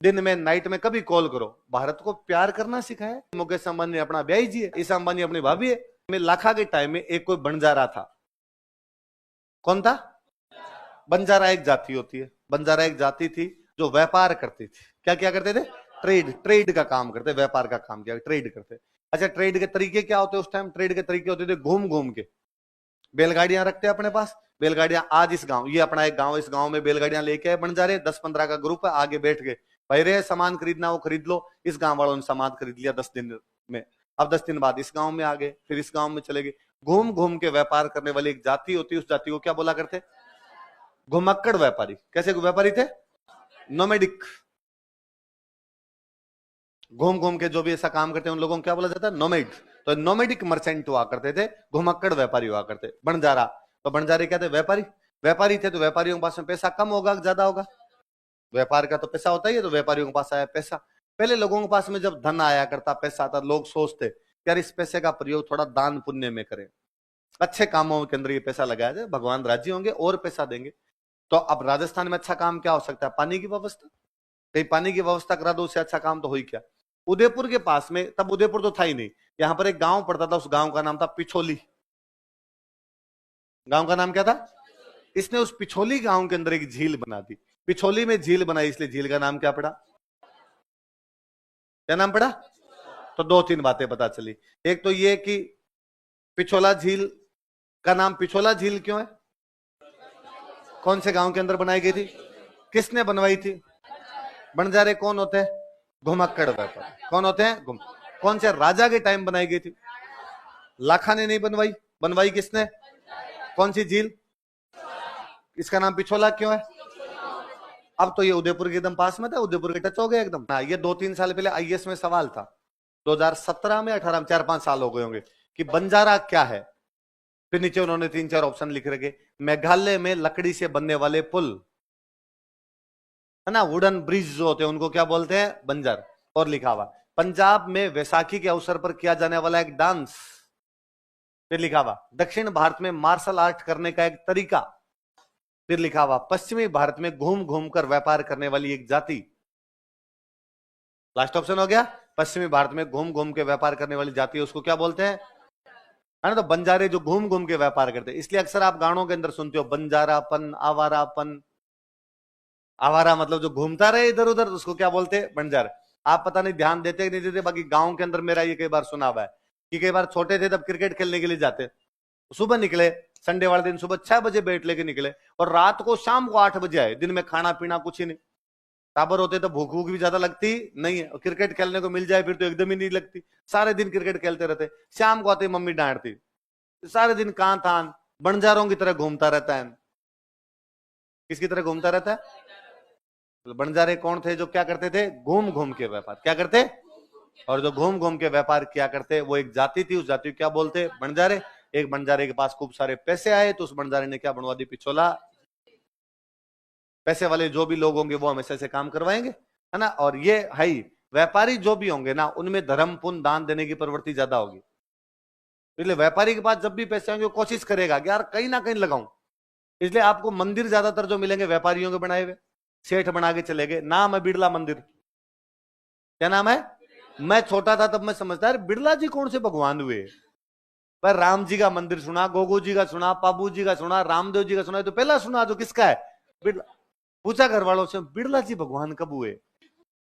दिन में नाइट में कभी कॉल करो। भारत को प्यार करना सिखाया। मुकेश अंबानी अपना ब्याही जी है, ईसा अंबानी अपनी भाभी है। में लाखा के टाइम में एक कोई बंजारा था। कौन था? बंजारा एक जाति होती है। बंजारा एक जाति थी जो व्यापार करती थी। क्या क्या करते थे? ट्रेड का काम करते, व्यापार का काम किया, ट्रेड करते। अच्छा, ट्रेड के तरीके क्या होते? उस टाइम ट्रेड के तरीके होते थे घूम घूम के। बैलगाड़ियां रखते अपने पास। बैलगाड़ियां आज इस गांव, ये अपना एक गांव, इस गांव में बैलगाड़ियां लेके आए बंजारे, 10-15 का ग्रुप है, आगे बैठ गए, भाई रे सामान खरीदना वो खरीद लो। इस गांव वालों ने सामान खरीद लिया 10 दिन में। अब 10 दिन बाद इस गांव में आ गए, फिर इस गांव में चले गए। घूम घूम के व्यापार करने वाली एक जाति होती है। उस जाति को क्या बोला करते? घुमक्कड़ व्यापारी। कैसे व्यापारी थे? नोमेडिक। घूम घूम के जो भी ऐसा काम करते हैं उन लोगों को क्या बोला जाता है? नोमेड। तो नोमेडिक मर्चेंट हुआ करते थे, घुमक्कड़ व्यापारी हुआ करते। बंजारा, तो बंजारे क्या थे? व्यापारी। व्यापारी थे तो व्यापारियों के पास में पैसा कम होगा ज्यादा होगा? व्यापार का तो पैसा होता ही है, तो व्यापारियों के पास आया पैसा। पहले लोगों के पास में जब धन आया करता, पैसा आता, लोग सोचते यार इस पैसे का प्रयोग थोड़ा दान पुण्य में करें, अच्छे कामों के अंदर ये पैसा लगाया जाए, भगवान राजी होंगे और पैसा देंगे। तो अब राजस्थान में अच्छा काम क्या हो सकता है? पानी की व्यवस्था। कहीं पानी की व्यवस्था करा दो, उससे अच्छा काम तो हो ही क्या। उदयपुर के पास में, तब उदयपुर तो था ही नहीं, यहां पर एक गांव पड़ता था, उस गांव का नाम था पिछोली। गांव का नाम क्या था? इसने उस पिछोली गांव के अंदर एक झील बना दी। पिछोली में झील बनाई, इसलिए झील का नाम क्या पड़ा? क्या नाम पड़ा? तो 2-3 बातें पता चली। एक तो ये कि पिछोला झील का नाम पिछोला झील क्यों है? कौन से गांव के अंदर बनाई गई थी? किसने बनवाई थी? बंजारे कौन होते हैं? घुमक्कड़ व्यापारी। कौन होते हैं? कौन से राजा के टाइम बनाई गई थी? लाखा ने नहीं बनवाई। बनवाई किसने? कौन सी झील? इसका नाम पिछोला क्यों है? अब तो ये उदयपुर के एकदम पास में था, उदयपुर के टच हो गया एकदम। ये 2-3 साल पहले आईएएस में सवाल था, 2017 में 18 में, 4-5 साल हो गए होंगे, कि बंजारा क्या है। फिर नीचे उन्होंने 3-4 ऑप्शन लिख रखे। मेघालय में लकड़ी से बनने वाले पुल है ना, वुडन ब्रिज जो होते हैं उनको क्या बोलते हैं? बंजर। और लिखा हुआ पंजाब में वैसाखी के अवसर पर किया जाने वाला एक डांस। फिर लिखा हुआ दक्षिण भारत में मार्शल आर्ट करने का एक तरीका। फिर लिखा हुआ पश्चिमी भारत में घूम घूम कर व्यापार करने वाली एक जाति। लास्ट ऑप्शन हो गया, पश्चिमी भारत में घूम घूम के व्यापार करने वाली जाति, उसको क्या बोलते हैं? है ना, तो बंजारे जो घूम घूम के व्यापार करते हैं। इसलिए अक्सर आप गानों के अंदर सुनते हो बंजारापन, आवारापन। आवारा मतलब जो घूमता रहे इधर उधर, उसको क्या बोलते हैं? बंजार। आप पता नहीं ध्यान देते नहीं देते, बाकी गांव के अंदर मेरा ये कई बार सुना हुआ है कि कई बार छोटे थे तब क्रिकेट खेलने के लिए जाते, सुबह निकले, संडे वाले दिन सुबह 6 बजे बैट लेके निकले और रात को शाम को 8 बजे आए। दिन में खाना पीना कुछ ही नहीं। टाबर होते तो भूख भूख भी ज्यादा लगती नहीं है, और क्रिकेट खेलने को मिल जाए फिर तो एकदम ही नहीं लगती। सारे दिन क्रिकेट खेलते रहते, शाम को आते मम्मी डांटती, सारे दिन कहां था, बंजारों की तरह घूमता रहता है। किसकी तरह घूमता रहता है? बंजारे कौन थे? जो क्या करते थे? घूम घूम के व्यापार। क्या करते? और जो घूम घूम के व्यापार किया करते वो एक जाति थी। उस जाति को क्या बोलते? बंजारे। एक बंजारे के पास खूब सारे पैसे आए तो उस बंजारे ने क्या बनवा दी? पिछोला। पैसे वाले जो भी लोग होंगे वो हमेशा से काम करवाएंगे, है ना। और ये है ही, व्यापारी जो भी होंगे ना, उनमें धर्म पुण्य दान देने की प्रवृत्ति ज्यादा होगी। इसलिए व्यापारी के पास जब भी पैसे होंगे कोशिश करेगा कि यार कहीं ना कहीं लगाऊं। इसलिए आपको मंदिर ज्यादातर जो मिलेंगे व्यापारियों के बनाए हुए, सेठ बना के चले गए। नाम है बिड़ला मंदिर। क्या नाम है? मैं छोटा था तब मैं समझता है बिड़ला जी कौन से भगवान हुए। पर राम जी का मंदिर सुना, गोगू जी का सुना, पाबू जी का सुना, रामदेव जी का सुना, तो पहला सुना जो किसका है? बिड़ला। पूछा घर वालों से बिड़ला जी भगवान कब हुए?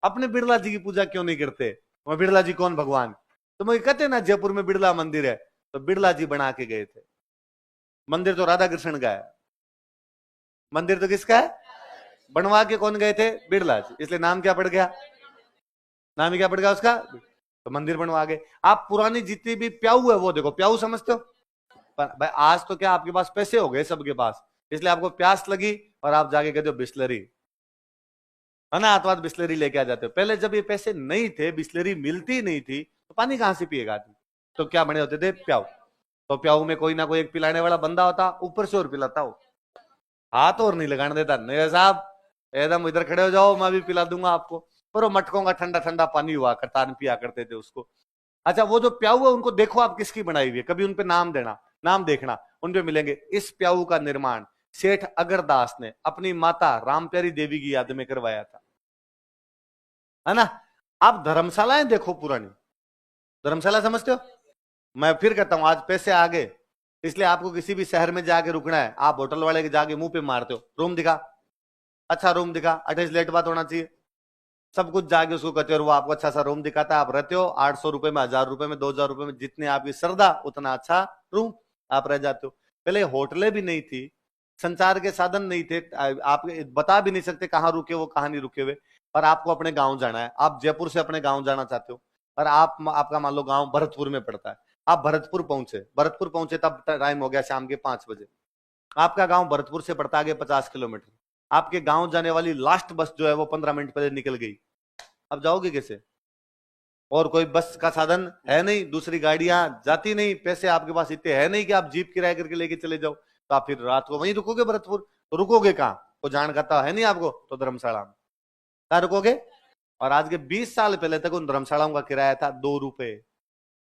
अपने बिड़ला जी की पूजा क्यों नहीं करते? वह बिड़ला जी कौन भगवान? तो मुझे कहते ना जयपुर में बिड़ला मंदिर है, तो बिड़ला जी बना के गए थे। मंदिर तो राधा कृष्ण का है, मंदिर तो किसका है? बनवा के कौन गए थे? बिड़ला जी। इसलिए नाम क्या पड़ गया? नाम ही क्या पड़ गया उसका? तो मंदिर बनवा गए। आप पुरानी जितनी भी प्याऊ है वो देखो, प्याऊ समझते हो? पर भाई आज तो क्या आपके पास पैसे हो गए सबके पास, इसलिए आपको प्यास लगी और आप जाके कहते हो बिस्लरी, है ना, अथवा बिस्लरी लेके आ जाते हो। पहले जब ये पैसे नहीं थे, बिस्लरी मिलती नहीं थी, तो पानी कहां से पिएगा आदमी? तो क्या बने होते थे? प्याऊ। तो प्याऊ में कोई ना कोई एक पिलाने वाला बंदा होता, ऊपर से और पिलाता हो, हाथ और नहीं लगाने देता। नहीं साहब एकदम इधर खड़े हो जाओ, मैं भी पिला दूंगा आपको। पर वो मटकों का ठंडा ठंडा पानी हुआ करता, पिया करते थे उसको। अच्छा, वो जो प्याऊ है उनको देखो आप किसकी बनाई हुई है, कभी उनपे नाम देना, नाम देखना, उनपे मिलेंगे। इस प्याऊ का निर्माण सेठ अगरदास ने अपनी माता रामप्यारी देवी की याद में करवाया था। है ना। आप धर्मशालाएं देखो पुरानी, धर्मशाला समझते हो। मैं फिर कहता हूं, आज पैसे आ गए इसलिए आपको किसी भी शहर में जाके रुकना है, आप होटल वाले के जाके मुंह पे मारते हो, रूम दिखा, अच्छा रूम दिखा, अटैच लेट बात होना चाहिए, सब कुछ जाके उसको कहते हो, वो आपको अच्छा सा रूम दिखाता है, आप रहते हो 800 रुपए में, 1000 रुपए में, 2000 रुपए में, जितने आपकी श्रद्धा उतना अच्छा रूम, आप रह जाते हो। पहले होटलें भी नहीं थी, संचार के साधन नहीं थे, आप बता भी नहीं सकते कहाँ रुके वो कहाँ नहीं रुके हुए। पर आपको अपने गांव जाना है, आप जयपुर से अपने गांव जाना चाहते हो, और आपका मान लो गांव भरतपुर में पड़ता है, आप भरतपुर पहुंचे तब टाइम हो गया शाम के 5 बजे, आपका गांव भरतपुर से पड़ता आगे 50 किलोमीटर, आपके गांव जाने वाली लास्ट बस जो है वो 15 मिनट पहले निकल गई, अब जाओगे कैसे। और कोई बस का साधन है नहीं, दूसरी गाड़ियां जाती नहीं, पैसे आपके पास इतने है नहीं कि आप जीप किराए करके लेके चले जाओ, तो आप फिर रात को वहीं रुकोगे भरतपुर, तो रुकोगे कहाँ, तो जान करता है नहीं आपको, तो धर्मशाला में कहाँ रुकोगे। और आज के 20 साल पहले तक उन धर्मशालाओं का किराया था 2 रुपए,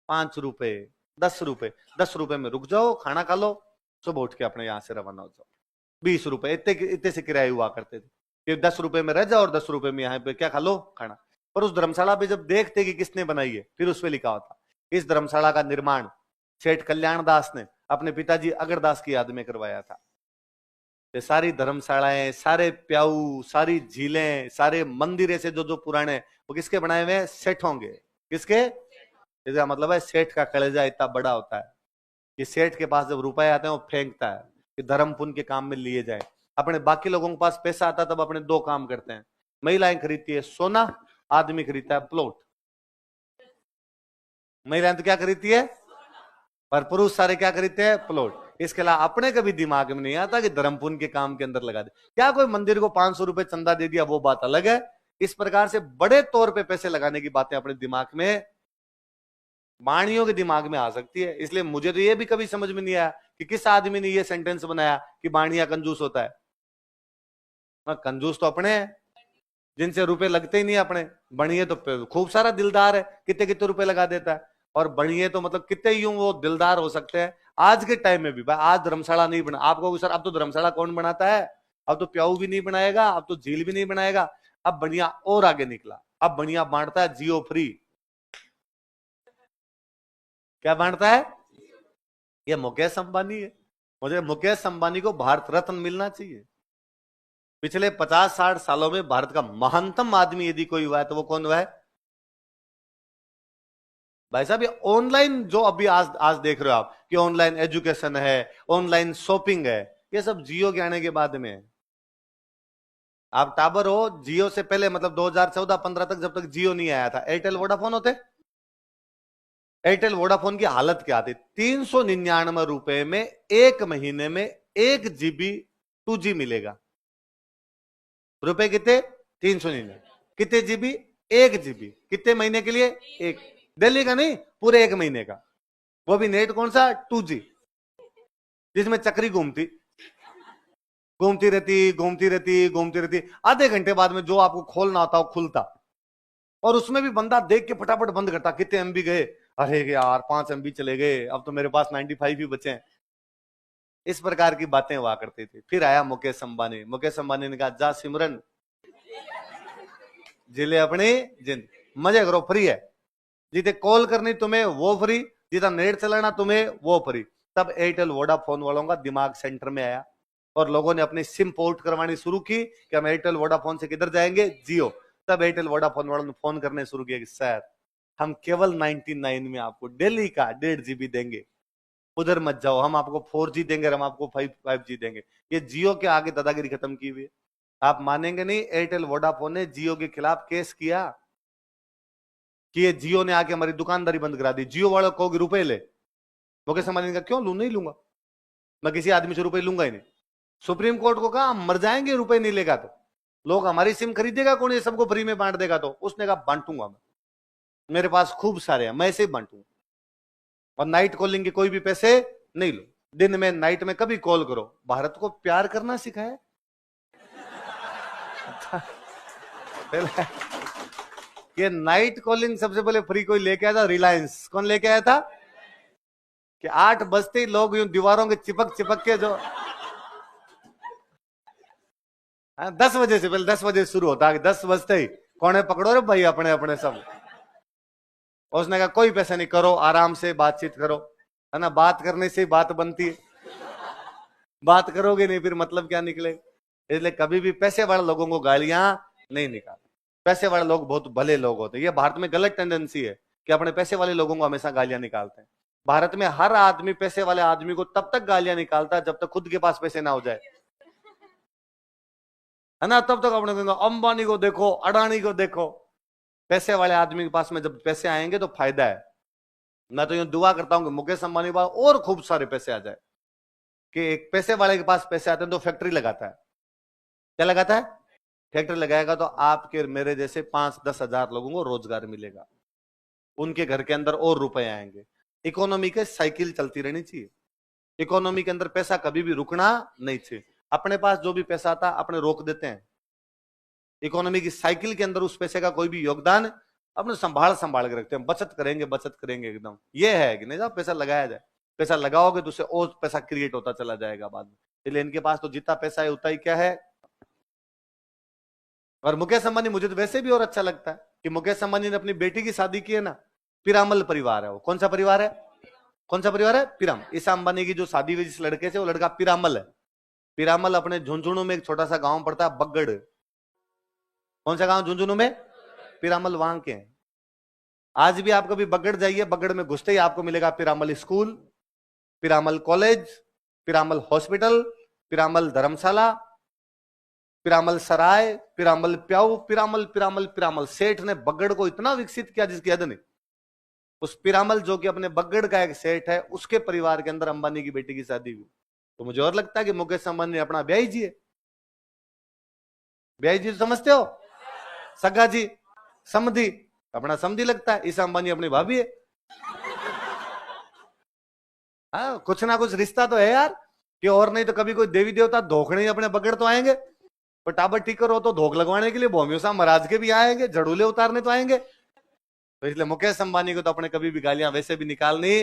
5 रुपए, 10 रुपए, 10 रुपए में रुक जाओ, खाना खा लो, सुबह उठ के अपने यहाँ से रवाना हो जाओ। 20 रुपए इतने इतने से किराए हुआ करते थे कि 10 रुपए में रह जाओ और 10 रुपए में यहाँ पे क्या खा लो, खाना। पर उस धर्मशाला पे जब देखते कि किसने बनाई है, फिर उस पे लिखा होता इस धर्मशाला का निर्माण सेठ कल्याण दास ने अपने पिताजी अगरदास की याद में करवाया था। ये सारी धर्मशालाएं, सारे प्याऊ, सारी झीलें, सारे मंदिर ऐसे जो जो पुराने, वो किसके बनाए हुए हैं, सेठों के। किसके, इसका मतलब है सेठ का कलेजा इतना बड़ा होता है कि सेठ के पास जब रुपए आते हैं वो फेंकता है कि धर्म पुण्य के काम में लिए जाए। अपने बाकी लोगों के पास पैसा आता है तब अपने 2 काम करते हैं, महिलाएं खरीदती है सोना, आदमी खरीदता है प्लॉट। महिलाएं तो क्या खरीदती है, पर पुरुष सारे क्या खरीदते हैं, प्लॉट। इसके अलावा अपने कभी दिमाग में नहीं आता कि धर्म पुण्य के काम के अंदर लगा दे। क्या कोई मंदिर को 500 रुपए चंदा दे दिया वो बात अलग है, इस प्रकार से बड़े तौर पे पैसे लगाने की बातें अपने दिमाग में, वाणियों के दिमाग में आ सकती है। इसलिए मुझे तो ये भी कभी समझ में नहीं आया कि किस आदमी ने ये सेंटेंस बनाया कि बाणिया कंजूस होता है। कंजूस तो अपने हैं जिनसे रुपए लगते ही नहीं अपने, बणिए तो खूब सारा दिलदार है, कितने कितने रुपए लगा देता है, और बणिए तो मतलब कितने यूं वो दिलदार हो सकते हैं। आज के टाइम में भी भाई, आज धर्मशाला नहीं बना, आपको सर अब तो धर्मशाला कौन बनाता है, अब तो प्याऊ भी नहीं बनाएगा, अब तो झील भी नहीं बनाएगा, अब बढ़िया और आगे निकला, अब बढ़िया बांटता है जियो फ्री। क्या बांटता है, ये मुकेश अंबानी है। मुझे मुकेश अंबानी को भारत रत्न मिलना चाहिए। पिछले 50-60 सालों में भारत का महानतम आदमी यदि कोई हुआ है तो वो कौन हुआ है भाई साहब। ये ऑनलाइन जो अभी आज देख रहे हो आप कि ऑनलाइन एजुकेशन है, ऑनलाइन शॉपिंग है, ये सब जियो के आने के बाद में है। आप टावर हो, जियो से पहले मतलब 2014-15 तक, जब तक जियो नहीं आया था, एयरटेल वोडाफोन होते। एयरटेल वोडाफोन की हालत क्या थी, 399 रुपए में 1 महीने में 1 GB 2G मिलेगा। रुपए कितने, 399, कितने जीबी, 1 GB, कितने महीने के लिए, एक, दिल्ली का नहीं, पूरे 1 महीने का, वो भी नेट कौन सा, 2G, जिसमें चक्री घूमती रहती, आधे घंटे बाद में जो आपको खोलना होता वो खुलता, और उसमें भी बंदा देख के फटाफट बंद करता, कितने MB गए, अरे यार 5 MB चले गए, अब तो मेरे पास 95 ही बचे हैं। इस प्रकार की बातें हुआ करती थी। फिर आया मुकेश अंबानी ने कहा जा सिमरन जिले अपनी जिंद, मजे करो, फ्री है, जिते कॉल करनी तुम्हें वो फ्री, जितना नेट चलाना तुम्हें वो फ्री। तब एयरटेल वोडाफोन वालों का दिमाग सेंटर में आया और लोगों ने अपनी सिम पोर्ट करवानी शुरू की कि हम एयरटेल वोडाफोन से किधर जाएंगे, जियो। तब एयरटेल वोडाफोन वालों ने फोन करने शुरू किया कि सर हम केवल 99 में आपको दिल्ली का 1.5 GB देंगे, उधर मत जाओ, हम आपको 4G देंगे, हम आपको 5G देंगे। ये जियो के आगे दादागिरी खत्म की हुई है। आप मानेंगे नहीं, एयरटेल वोडाफोन ने जियो के खिलाफ केस किया कि ये जियो ने आके हमारी दुकानदारी बंद करा दी। जियो वालों को रुपए ले, मुकेश अंबानी का क्यों लू, नहीं लूंगा, मैं किसी आदमी से रुपए लूंगा ही नहीं। सुप्रीम कोर्ट को कहा मर जाएंगे रुपए नहीं लेगा तो, लोग हमारी सिम खरीदेगा कौन, ये सबको फ्री में बांट देगा, तो उसने कहा बांटूंगा मैं, मेरे पास खूब सारे हैं, मैं ऐसे ही बांटूंगा, और नाइट कॉलिंग के कोई भी पैसे नहीं लो, दिन में नाइट में कभी कॉल करो। भारत को प्यार करना सिखाया ये नाइट कॉलिंग सबसे पहले फ्री कोई लेके आया था, रिलायंस। कौन लेके आया था कि 8 बजते ही लोग यूं दीवारों के चिपक के जो 10 बजे से पहले, 10 बजे शुरू होता है, 10 बजते ही कौन है पकड़ो रे भाई अपने अपने सब। उसने कहा कोई पैसा नहीं, करो आराम से बातचीत करो, है ना, बात करने से ही बात बनती है, बात करोगे नहीं फिर मतलब क्या निकलेगा। इसलिए कभी भी पैसे वाले लोगों को गालियां नहीं निकाल। पैसे वाले लोग बहुत भले लोग होते हैं। ये भारत में गलत टेंडेंसी है कि अपने पैसे वाले लोगों को हमेशा गालियां निकालते हैं। भारत में हर आदमी पैसे वाले आदमी को तब तक गालियां निकालता है जब तक खुद के पास पैसे ना हो जाए, है ना, तब तक अपने अंबानी को देखो, अडानी को देखो। पैसे वाले आदमी के पास में जब पैसे आएंगे तो फायदा है। मैं तो यूं दुआ करता हूं कि मुकेश अंबानी के पास और खूब सारे पैसे आ जाए, कि एक पैसे वाले के पास पैसे आते हैं तो फैक्ट्री लगाता है। क्या लगाता है? फैक्ट्री लगाएगा तो आपके मेरे जैसे 5-10 हजार लोगों को रोजगार मिलेगा, उनके घर के अंदर और रुपए आएंगे। इकोनॉमी के साइकिल चलती रहनी चाहिए। इकोनॉमी के अंदर पैसा कभी भी रुकना नहीं चाहिए। अपने पास जो भी पैसा आता अपने रोक देते हैं। इकोनॉमी की साइकिल के अंदर उस पैसे का कोई भी योगदान अपने संभाल संभाल के रखते हैं। बचत करेंगे एकदम। ये है कि नहीं, जब पैसा लगाया जाए, पैसा लगाओगे तो उससे और पैसा क्रिएट होता चला जाएगा बाद में। इसलिए इनके पास तो जितना पैसा है उतना ही क्या है। और मुकेश अंबानी मुझे तो वैसे भी और अच्छा लगता है कि मुकेश अंबानी ने अपनी बेटी की शादी की है ना, पिरामल परिवार है वो। कौन सा परिवार है? कौन सा परिवार है? पिरामल। ईसा अंबानी की जो शादी हुई जिस लड़के से, वो लड़का पिरामल है। पिरामल अपने झुंझुनू में एक छोटा सा गांव पड़ता है, बगड़। कौन सा गांव झुंझुनू में? पिरामल वहां के हैं। आज भी आप कभी बगड़ जाइए, बगड़ में घुसते ही आपको मिलेगा Piramal school, Piramal college, Piramal hospital, Piramal धर्मशाला, पिरामल सराय, पिरामल प्याऊ, पिरामल पिरामल पिरामल। सेठ ने बगड़ को इतना विकसित किया जिसकी हद नहीं। उस पिरामल जो कि अपने बगड़ का एक सेठ है, उसके परिवार के अंदर अंबानी की बेटी की शादी हुई। तो मुझे और लगता है कि मुकेश अंबानी ने अपना ब्याही जी है। ब्याही जी समझते हो? सगा जी, समधी, अपना समधी लगता है। ईसा अंबानी अपनी भाभी है। हाँ, कुछ ना कुछ रिश्ता तो है यार, कि और नहीं तो कभी कोई देवी देवता धोखने अपने बगड़ तो आएंगे। पर टाबर टीकर हो तो धोख लगवाने के लिए भौमियों महाराज के भी आएंगे, झड़ूले उतारने तो आएंगे। तो इसलिए मुकेश अंबानी को तो अपने कभी भी गालियां वैसे भी निकालनी